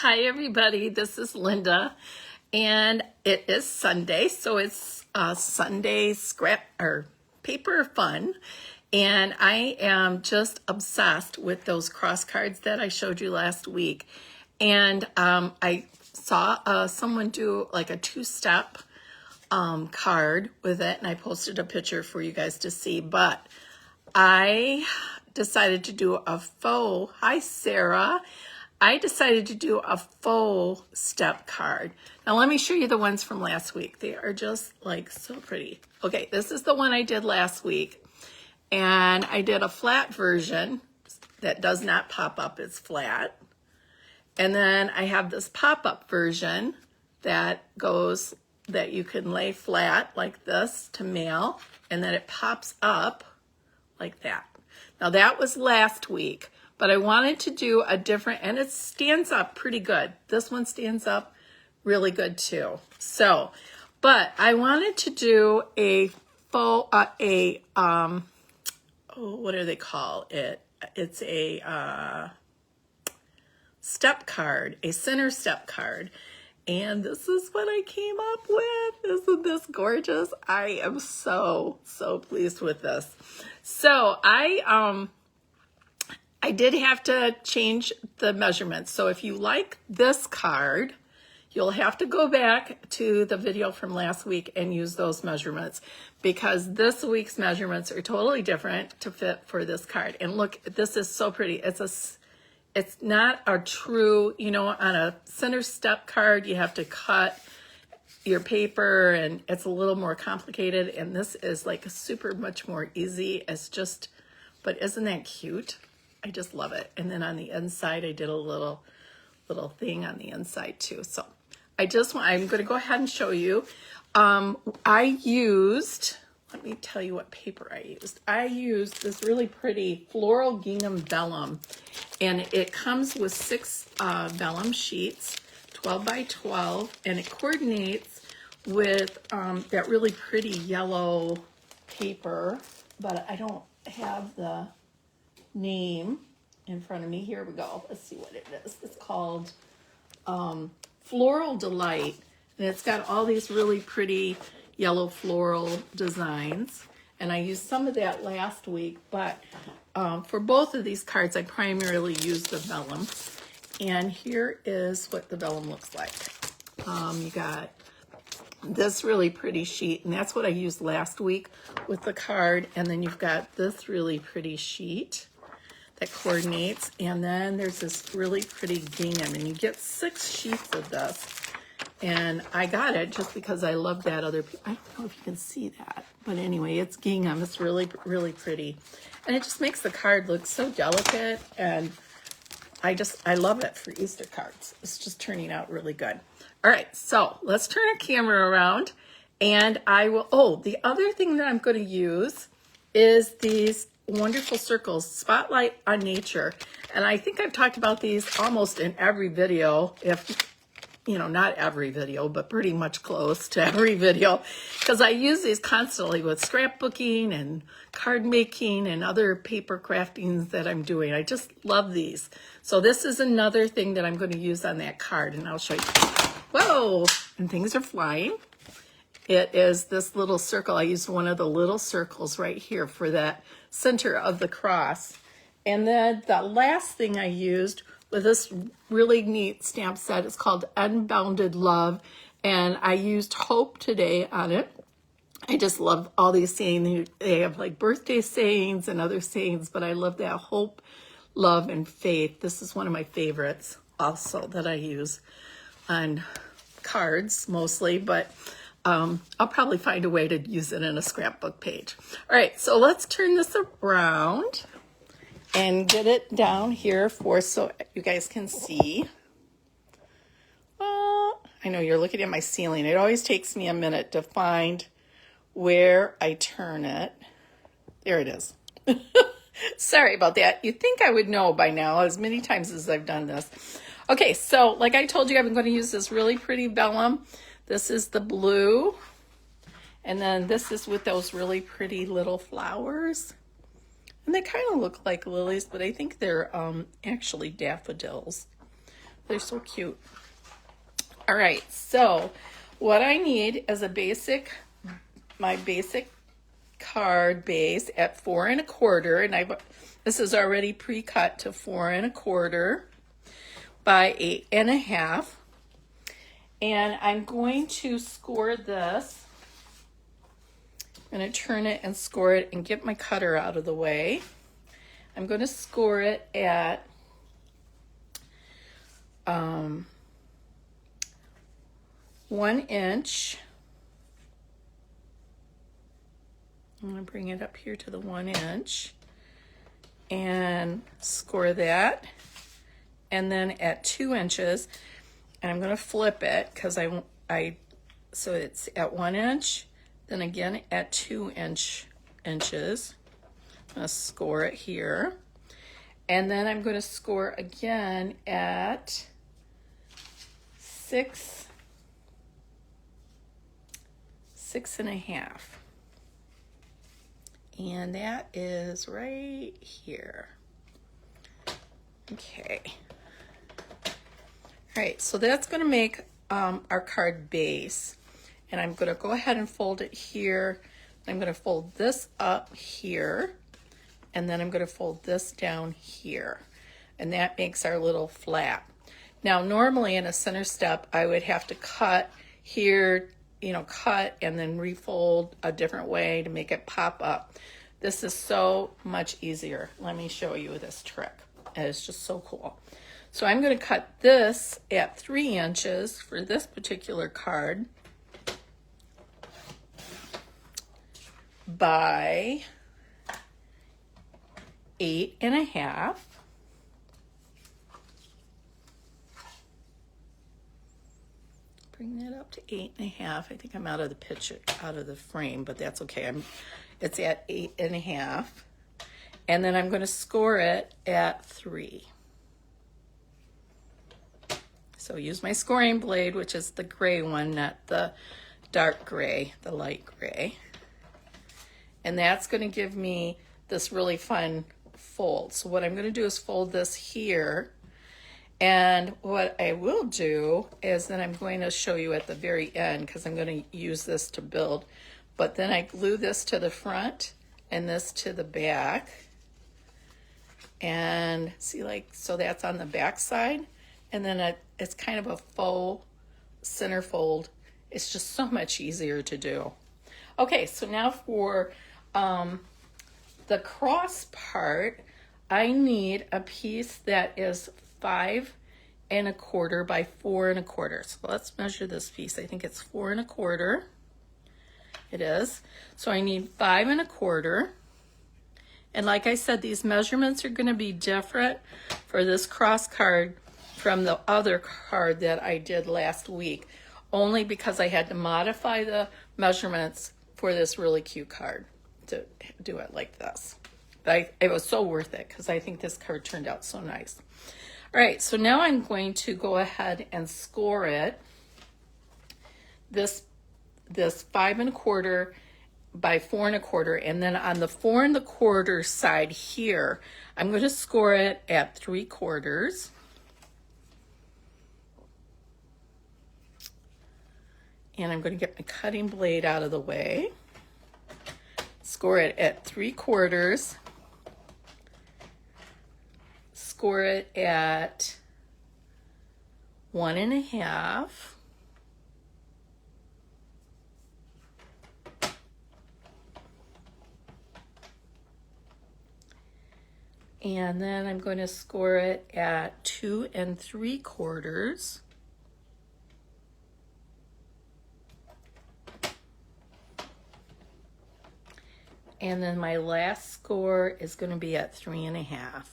Hi everybody, this is Linda, and it is Sunday, so it's Sunday scrap or paper fun, and I am just obsessed with those cross cards that I showed you last week. And I saw someone do like a two-step card with it, and I posted a picture for you guys to see, but I decided to do a faux, hi Sarah, I decided to do a faux step card. Now let me show you the ones from last week. They are just like so pretty. Okay, this is the one I did last week. And I did a flat version that does not pop up, it's flat. And then I have this pop-up version that goes, that you can lay flat like this to mail, and then it pops up like that. Now that was last week. But I wanted to do a different, and it stands up pretty good. This one stands up really good too. So, but I wanted to do a faux, what do they call it? It's a step card, a center step card. And this is what I came up with. Isn't this gorgeous? I am so pleased with this. So I did have to change the measurements. So if you like this card, you'll have to go back to the video from last week and use those measurements, because this week's measurements are totally different to fit for this card. And look, this is so pretty. It's not a true, you know, on a center step card, you have to cut your paper and it's a little more complicated. And this is like super much more easy. It's just, but isn't that cute? I just love it. And then on the inside, I did a little thing on the inside too. So I'm going to go ahead and show you. I used, let me tell you what paper I used. I used this really pretty floral gingham vellum, and it comes with 6 vellum sheets, 12 by 12, and it coordinates with that really pretty yellow paper, but I don't have the name in front of me. Here we go. Let's see what it is. It's called Floral Delight, and it's got all these really pretty yellow floral designs, and I used some of that last week, but for both of these cards I primarily used the vellum. And here is what the vellum looks like. You got this really pretty sheet, and that's what I used last week with the card, and then you've got this really pretty sheet that coordinates, and then there's this really pretty gingham, and you get 6 sheets of this. And I got it just because I love that other, I don't know if you can see that, but anyway, it's gingham. It's really pretty, and it just makes the card look so delicate, and I love it for Easter cards. It's just turning out really good. All right, so let's turn our camera around, and I will, the other thing that I'm going to use is these wonderful circles, Spotlight on Nature. And I think I've talked about these almost in every video, if, you know, not every video, but pretty much close to every video, because I use these constantly with scrapbooking and card making and other paper craftings that I'm doing. I just love these. So this is another thing that I'm going to use on that card, and I'll show you. Whoa, and things are flying. It is this little circle. I used one of the little circles right here for that center of the cross. And then the last thing I used with this really neat stamp set is called Unbounded Love, and I used Hope today on it. I just love all these sayings. They have like birthday sayings and other sayings, but I love that hope, love, and faith. This is one of my favorites also that I use on cards mostly, but I'll probably find a way to use it in a scrapbook page. All right, so let's turn this around and get it down here so you guys can see. I know you're looking at my ceiling. It always takes me a minute to find where I turn it. There it is. Sorry about that. You'd think I would know by now, as many times as I've done this. Okay, so like I told you, I'm going to use this really pretty vellum. This is the blue, and then this is with those really pretty little flowers. And they kind of look like lilies, but I think they're actually daffodils. They're so cute. All right, so what I need is my basic card base at 4 1/4, and this is already pre-cut to 4 1/4 by 8 1/2, and I'm going to score this. I'm going to turn it and score it and get my cutter out of the way. I'm going to score it at 1 inch. I'm going to bring it up here to the 1 inch and score that. And then at 2 inches, and I'm going to flip it because so it's at 1 inch, then again at 2 inches. I'm going to score it here. And then I'm going to score again at 6 1/2. And that is right here. Okay. All right, so that's going to make our card base. And I'm going to go ahead and fold it here. I'm going to fold this up here. And then I'm going to fold this down here. And that makes our little flap. Now, normally in a center step, I would have to cut here, cut and then refold a different way to make it pop up. This is so much easier. Let me show you this trick. It's just so cool. So I'm going to cut this at 3 inches for this particular card by 8 1/2. Bring that up to 8 1/2. I think I'm out of the picture, out of the frame, but that's okay. It's at 8 1/2. And then I'm going to score it at 3. So use my scoring blade, which is the gray one, not the dark gray, the light gray. And that's going to give me this really fun fold. So what I'm going to do is fold this here. And what I will do is then I'm going to show you at the very end, because I'm going to use this to build. But then I glue this to the front and this to the back. And see, so that's on the back side. And then it's kind of a faux center fold. It's just so much easier to do. Okay, so now for the cross part, I need a piece that is 5 1/4 by 4 1/4. So let's measure this piece. I think it's 4 1/4. It is. So I need 5 1/4. And like I said, these measurements are going to be different for this cross card from the other card that I did last week, only because I had to modify the measurements for this really cute card to do it like this. But it was so worth it because I think this card turned out so nice. All right, so now I'm going to go ahead and score it. This 5 1/4 by 4 1/4, and then on the 4 1/4 side here, I'm going to score it at 3/4. And I'm going to get my cutting blade out of the way. Score it at 3/4. Score it at 1 1/2. And then I'm going to score it at 2 3/4. And then my last score is going to be at 3 1/2.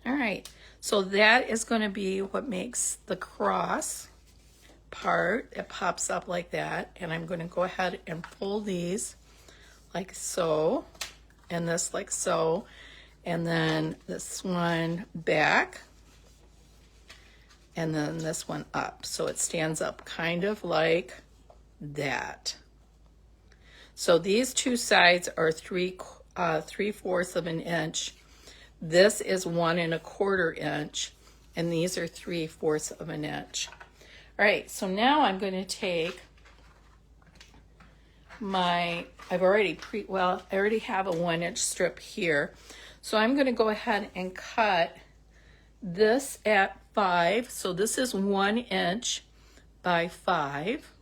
All right, so that is going to be what makes the cross part. It pops up like that, and I'm going to go ahead and pull these like so, and this like so, and then this one back, and then this one up, so it stands up kind of like that. So these two sides are 3/4 of an inch. This is 1 1/4 inch, and these are 3/4 of an inch. All right, so now I'm going to take my, I already have a 1 inch strip here. So I'm going to go ahead and cut this at 5. So this is 1 inch by 5.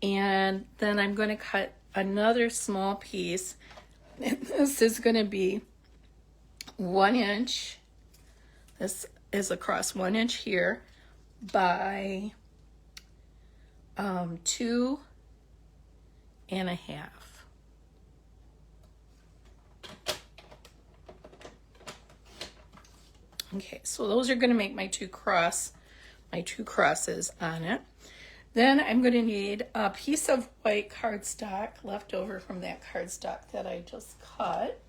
And then I'm going to cut another small piece. And this is going to be 1 inch. This is across 1 inch here by 2 1/2. Okay, so those are going to make my two crosses on it. Then I'm going to need a piece of white cardstock left over from that cardstock that I just cut.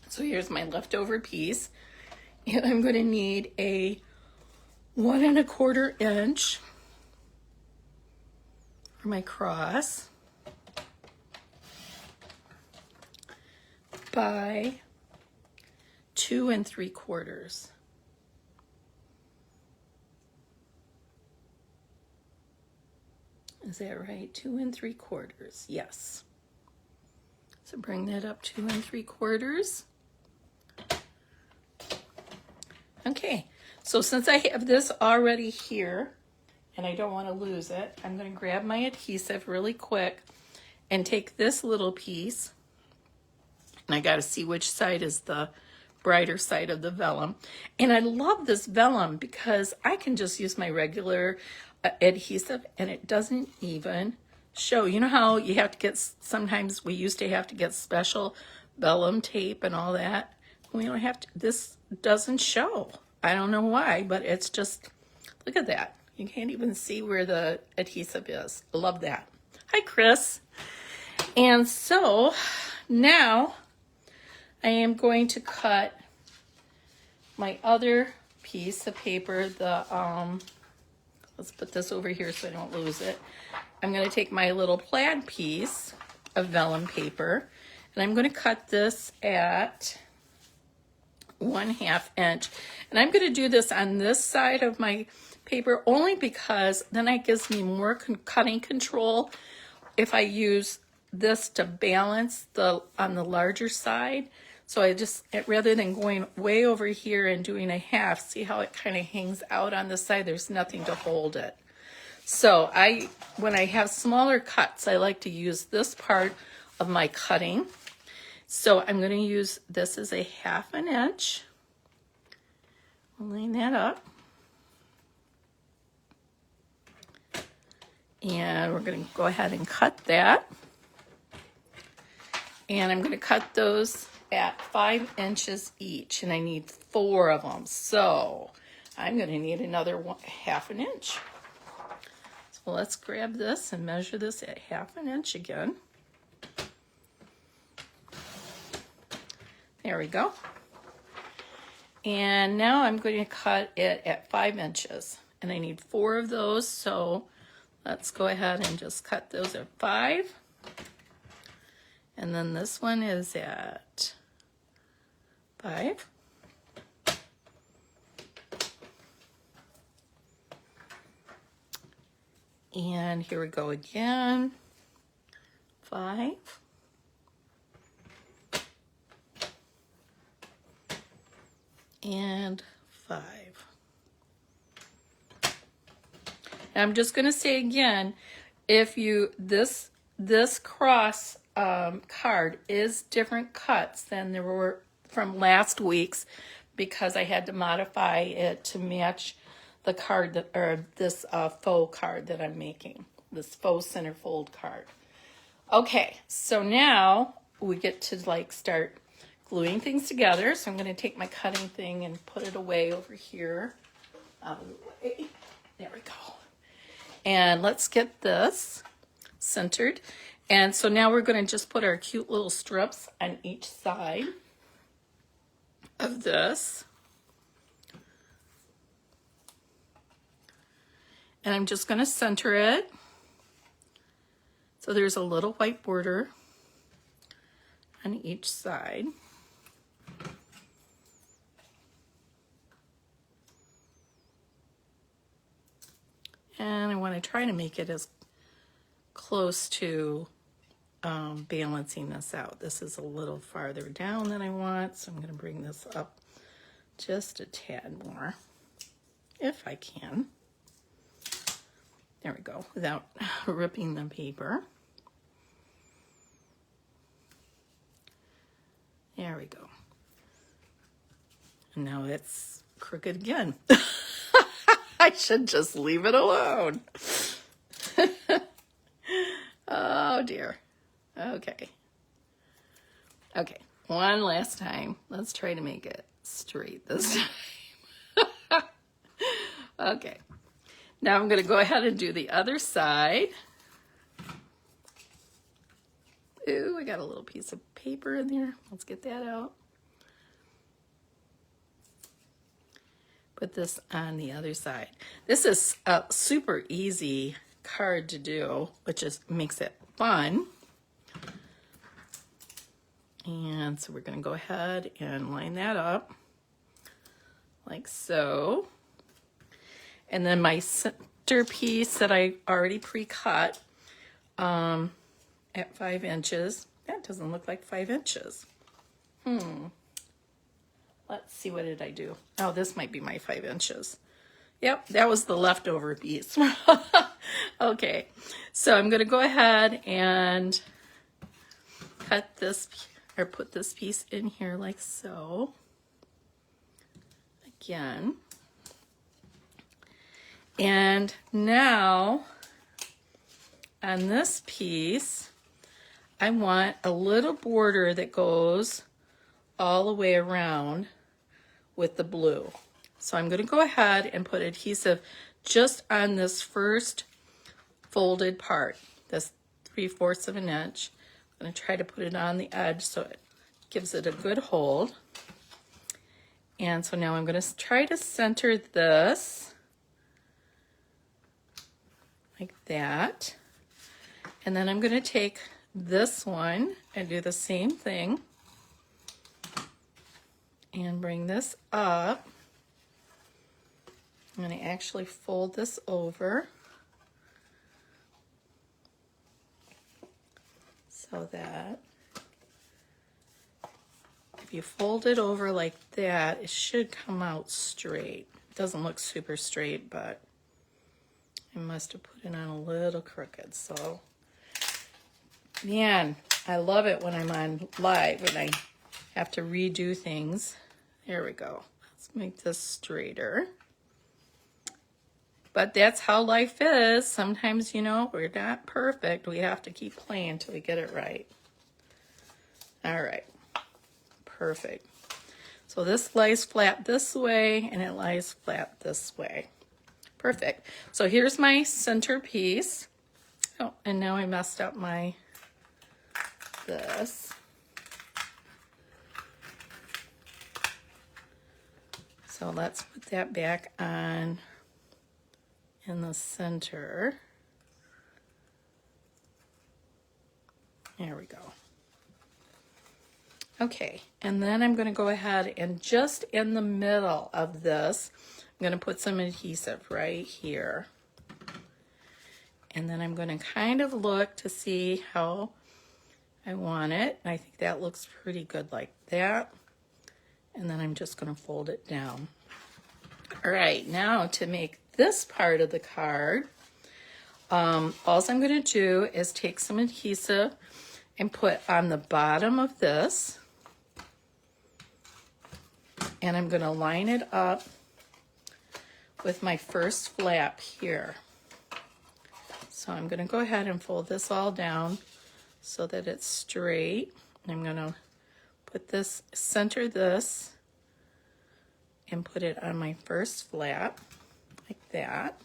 So here's my leftover piece. And I'm going to need a 1 1/4 inch for my cross by 2 3/4. Is that right? 2 3/4. Yes. So bring that up 2 3/4. Okay. So since I have this already here and I don't want to lose it, I'm going to grab my adhesive really quick and take this little piece. And I got to see which side is the brighter side of the vellum. And I love this vellum because I can just use my regular adhesive and it doesn't even show. You know how you have to get, sometimes we used to have to get special vellum tape and all that? We don't have to, this doesn't show. I don't know why, but it's just, look at that. You can't even see where the adhesive is. I love that. Hi, Chris. And so now I am going to cut my other piece of paper, let's put this over here so I don't lose it. I'm going to take my little plaid piece of vellum paper and I'm going to cut this at 1/2 inch. And I'm going to do this on this side of my paper only because then it gives me more cutting control if I use this to balance on the larger side. So I just, rather than going way over here and doing a half, see how it kind of hangs out on the side? There's nothing to hold it. So when I have smaller cuts, I like to use this part of my cutting. So I'm going to use this as a 1/2 inch. I'll line that up. And we're going to go ahead and cut that. And I'm going to cut those at 5 inches each, and I need 4 of them. So I'm going to need another 1/2 inch. So let's grab this and measure this at 1/2 inch again. There we go. And now I'm going to cut it at 5 inches, and I need 4 of those. So let's go ahead and just cut those at 5. And then this one is at 5. And here we go again. 5. And 5. And I'm just going to say again, if you, this cross card is different cuts than there were from last week's because I had to modify it to match the card that, or this faux card that I'm making, this faux centerfold card. Okay, so now we get to like start gluing things together. So I'm going to take my cutting thing and put it away over here. Out of the way. There we go. And let's get this centered. And so now we're going to just put our cute little strips on each side of this. And I'm just going to center it. So there's a little white border on each side. And I want to try to make it as close to balancing this out. This is a little farther down than I want, so I'm going to bring this up just a tad more, if I can. There we go, without ripping the paper. There we go. And now it's crooked again. I should just leave it alone. Oh dear. Okay. Okay, one last time. Let's try to make it straight this time. Okay. Now I'm going to go ahead and do the other side. Ooh, I got a little piece of paper in there. Let's get that out. Put this on the other side. This is a super easy card to do, which makes it fun. And so we're going to go ahead and line that up like so. And then my center piece that I already pre-cut at 5 inches. That doesn't look like 5 inches. Let's see, what did I do? Oh, this might be my 5 inches. Yep, that was the leftover piece. Okay, so I'm going to go ahead and cut this, or put this piece in here like so. Again. And now, on this piece, I want a little border that goes all the way around with the blue. So I'm going to go ahead and put adhesive just on this first folded part, this 3/4 of an inch. I'm going to try to put it on the edge so it gives it a good hold. And so now I'm going to try to center this like that. And then I'm going to take this one and do the same thing and bring this up. I'm going to actually fold this over so that if you fold it over like that, it should come out straight. It doesn't look super straight, but I must have put it on a little crooked. So, man, I love it when I'm on live and I have to redo things. There we go. Let's make this straighter. But that's how life is. Sometimes, you know, we're not perfect. We have to keep playing until we get it right. All right. Perfect. So this lies flat this way and it lies flat this way. Perfect. So here's my center piece. Oh, and now I messed up my this. So let's put that back on in the center. There we go. Okay, and then I'm going to go ahead and just in the middle of this, I'm going to put some adhesive right here. And then I'm going to kind of look to see how I want it. I think that looks pretty good like that. And then I'm just going to fold it down. All right, now to make this part of the card, all I'm going to do is take some adhesive and put on the bottom of this. And I'm going to line it up with my first flap here. So I'm going to go ahead and fold this all down so that it's straight. I'm going to put this, center this, and put it on my first flap, like that.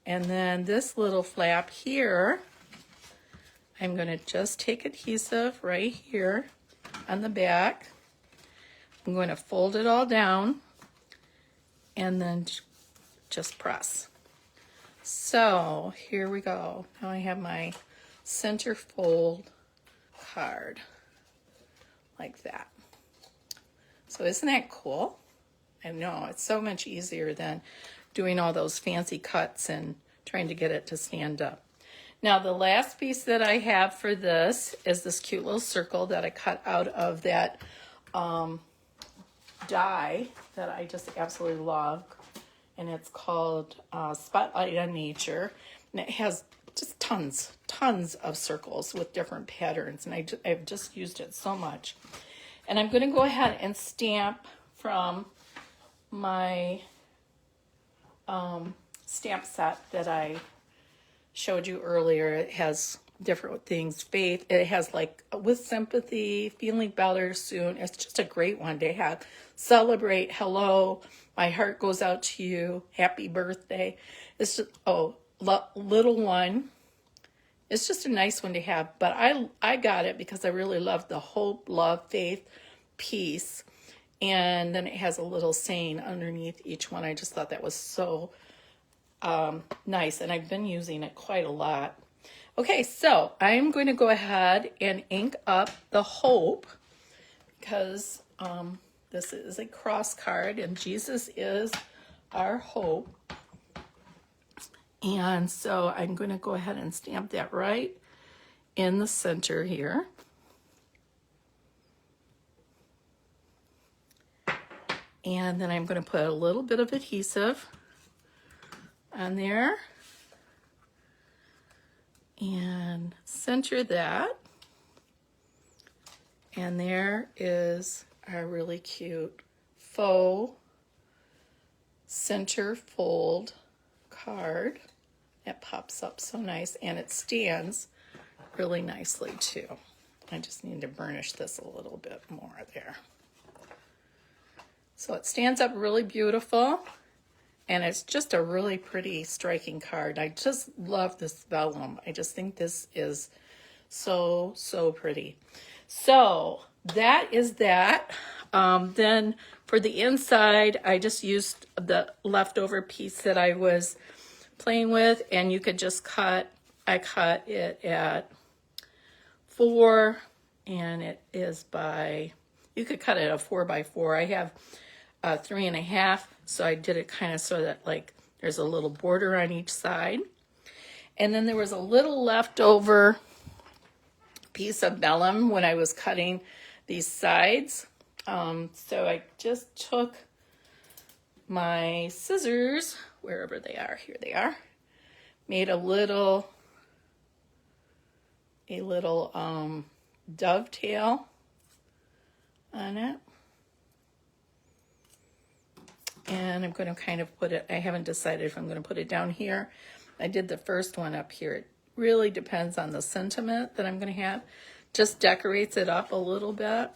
And then this little flap here, I'm going to just take adhesive right here on the back. I'm going to fold it all down and then just press. So here we go. Now I have my center fold card like that. So isn't that cool? I know, it's so much easier than doing all those fancy cuts and trying to get it to stand up. Now the last piece that I have for this is this cute little circle that I cut out of that die that I just absolutely love. And it's called Spotlight on Nature. And it has just tons of circles with different patterns. And I've just used it so much. And I'm going to go ahead and stamp from my stamp set that I showed you earlier. It has different things. Faith, it has like with sympathy, feeling better soon. It's just a great one to have. Celebrate, hello, my heart goes out to you, happy birthday. It's just, little one. It's just a nice one to have, but I got it because I really love the hope, love, faith, peace. And then it has a little saying underneath each one. I just thought that was so nice, and I've been using it quite a lot. Okay, so I'm going to go ahead and ink up the hope because this is a cross card and Jesus is our hope. And so I'm going to go ahead and stamp that right in the center here. And then I'm going to put a little bit of adhesive on there and center that. And there is our really cute faux center fold card. It pops up so nice and it stands really nicely too. I just need to burnish this a little bit more there. So it stands up really beautiful and it's just a really pretty striking card. I just love this vellum. I just think this is so pretty. So that is that. Then for the inside, I just used the leftover piece that I was playing with, and you could just I cut it at 4, and it is you could cut it at 4 by 4. I have 3.5, so I did it kind of so that like there's a little border on each side. And then there was a little leftover piece of vellum when I was cutting these sides. So I just took my scissors, wherever they are, here they are, made a little dovetail on it. And I'm going to kind of put it, I haven't decided if I'm going to put it down here. I did the first one up here. It really depends on the sentiment that I'm going to have. Just decorates it up a little bit.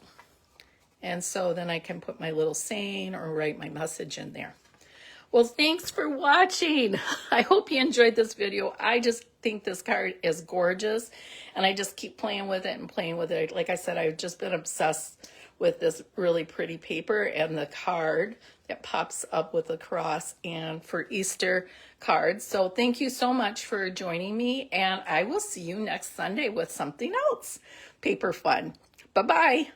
And so then I can put my little saying or write my message in there. Well, thanks for watching. I hope you enjoyed this video. I just think this card is gorgeous. And I just keep playing with it and playing with it. Like I said, I've just been obsessed with this really pretty paper and the card that pops up with a cross and for Easter cards. So thank you so much for joining me, and I will see you next Sunday with something else paper fun. Bye-bye.